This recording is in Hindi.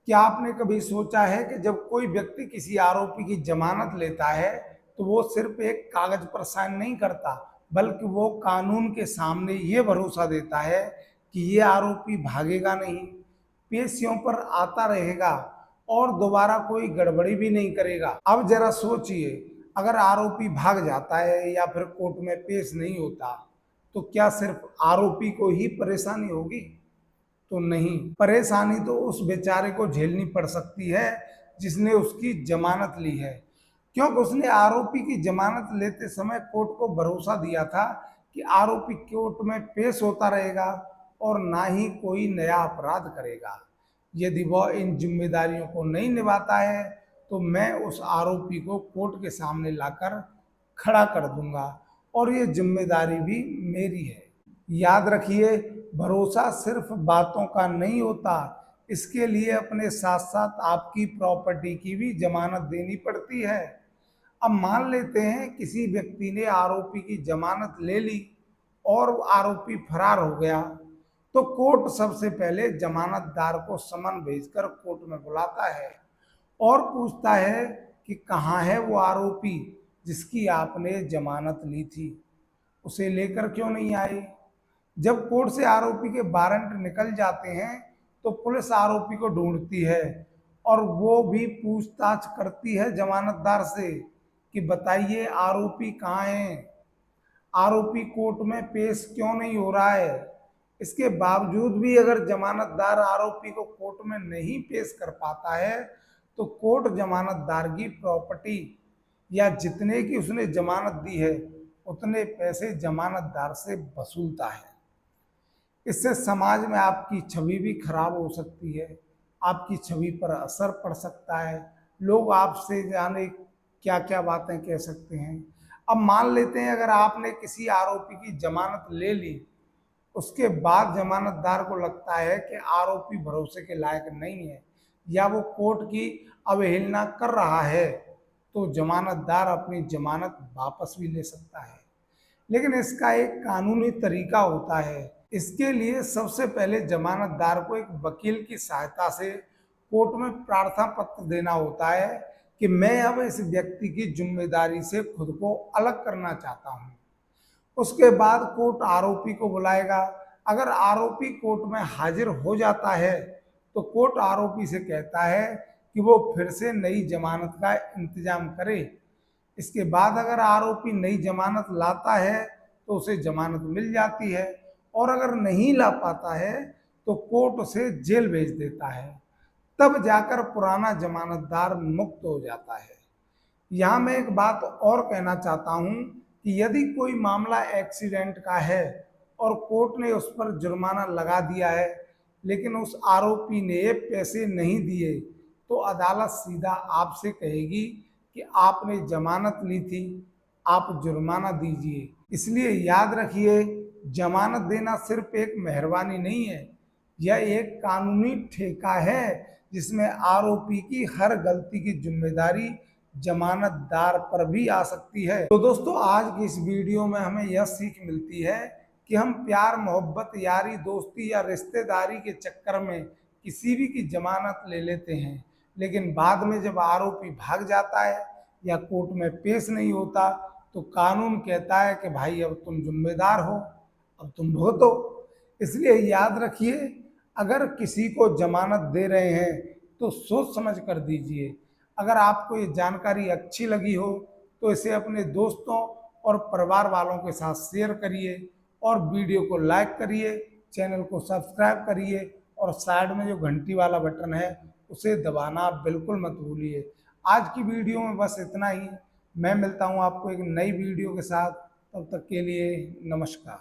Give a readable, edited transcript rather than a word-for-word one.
क्या आपने कभी सोचा है कि जब कोई व्यक्ति किसी आरोपी की जमानत लेता है तो वो सिर्फ एक कागज पर साइन नहीं करता, बल्कि वो कानून के सामने ये भरोसा देता है कि ये आरोपी भागेगा नहीं, पेशियों पर आता रहेगा और दोबारा कोई गड़बड़ी भी नहीं करेगा। अब जरा सोचिए, अगर आरोपी भाग जाता है या फिर कोर्ट में पेश नहीं होता तो क्या सिर्फ आरोपी को ही परेशानी होगी? तो नहीं, परेशानी तो उस बेचारे को झेलनी पड़ सकती है जिसने उसकी जमानत ली है, क्योंकि उसने आरोपी की जमानत लेते समय कोर्ट को भरोसा दिया था कि आरोपी कोर्ट में पेश होता रहेगा और ना ही कोई नया अपराध करेगा। यदि वह इन जिम्मेदारियों को नहीं निभाता है तो मैं उस आरोपी को कोर्ट के सामने लाकर खड़ा कर दूंगा और ये जिम्मेदारी भी मेरी है। याद रखिए, भरोसा सिर्फ बातों का नहीं होता, इसके लिए अपने साथ साथ आपकी प्रॉपर्टी की भी जमानत देनी पड़ती है। अब मान लेते हैं किसी व्यक्ति ने आरोपी की जमानत ले ली और आरोपी फरार हो गया, तो कोर्ट सबसे पहले जमानतदार को समन भेजकर कोर्ट में बुलाता है और पूछता है कि कहाँ है वो आरोपी जिसकी आपने जमानत ली थी, उसे लेकर क्यों नहीं आए? जब कोर्ट से आरोपी के वारंट निकल जाते हैं तो पुलिस आरोपी को ढूंढती है और वो भी पूछताछ करती है जमानतदार से कि बताइए आरोपी कहाँ है, आरोपी कोर्ट में पेश क्यों नहीं हो रहा है। इसके बावजूद भी अगर जमानतदार आरोपी को कोर्ट में नहीं पेश कर पाता है तो कोर्ट जमानतदार की प्रॉपर्टी या जितने की उसने जमानत दी है उतने पैसे जमानतदार से वसूलता है। इससे समाज में आपकी छवि भी खराब हो सकती है, आपकी छवि पर असर पड़ सकता है, लोग आपसे जाने क्या क्या बातें कह सकते हैं। अब मान लेते हैं अगर आपने किसी आरोपी की जमानत ले ली, उसके बाद जमानतदार को लगता है कि आरोपी भरोसे के लायक नहीं है या वो कोर्ट की अवहेलना कर रहा है, तो जमानतदार अपनी जमानत वापस भी ले सकता है। लेकिन इसका एक कानूनी तरीका होता है। इसके लिए सबसे पहले जमानतदार को एक वकील की सहायता से कोर्ट में प्रार्थना पत्र देना होता है कि मैं अब इस व्यक्ति की जिम्मेदारी से खुद को अलग करना चाहता हूँ। उसके बाद कोर्ट आरोपी को बुलाएगा। अगर आरोपी कोर्ट में हाजिर हो जाता है तो कोर्ट आरोपी से कहता है कि वो फिर से नई जमानत का इंतजाम करे। इसके बाद अगर आरोपी नई जमानत लाता है तो उसे जमानत मिल जाती है और अगर नहीं ला पाता है तो कोर्ट उसे जेल भेज देता है। तब जाकर पुराना जमानतदार मुक्त हो जाता है। यहाँ मैं एक बात और कहना चाहता हूँ कि यदि कोई मामला एक्सीडेंट का है और कोर्ट ने उस पर जुर्माना लगा दिया है लेकिन उस आरोपी ने पैसे नहीं दिए, तो अदालत सीधा आपसे कहेगी कि आपने जमानत ली थी, आप जुर्माना दीजिए। इसलिए याद रखिए, जमानत देना सिर्फ एक मेहरबानी नहीं है, यह एक कानूनी ठेका है जिसमें आरोपी की हर गलती की जिम्मेदारी जमानतदार पर भी आ सकती है। तो दोस्तों, आज की इस वीडियो में हमें यह सीख मिलती है कि हम प्यार, मोहब्बत, यारी, दोस्ती या रिश्तेदारी के चक्कर में किसी भी की जमानत ले लेते हैं, लेकिन बाद में जब आरोपी भाग जाता है या कोर्ट में पेश नहीं होता तो कानून कहता है कि भाई अब तुम जिम्मेदार हो, अब तुम भुगतो। इसलिए याद रखिए, अगर किसी को जमानत दे रहे हैं तो सोच समझ कर दीजिए। अगर आपको ये जानकारी अच्छी लगी हो तो इसे अपने दोस्तों और परिवार वालों के साथ शेयर करिए और वीडियो को लाइक करिए, चैनल को सब्सक्राइब करिए और साइड में जो घंटी वाला बटन है उसे दबाना बिल्कुल मत भूलिए। आज की वीडियो में बस इतना ही। मैं मिलता हूँ आपको एक नई वीडियो के साथ, तब तक के लिए नमस्कार।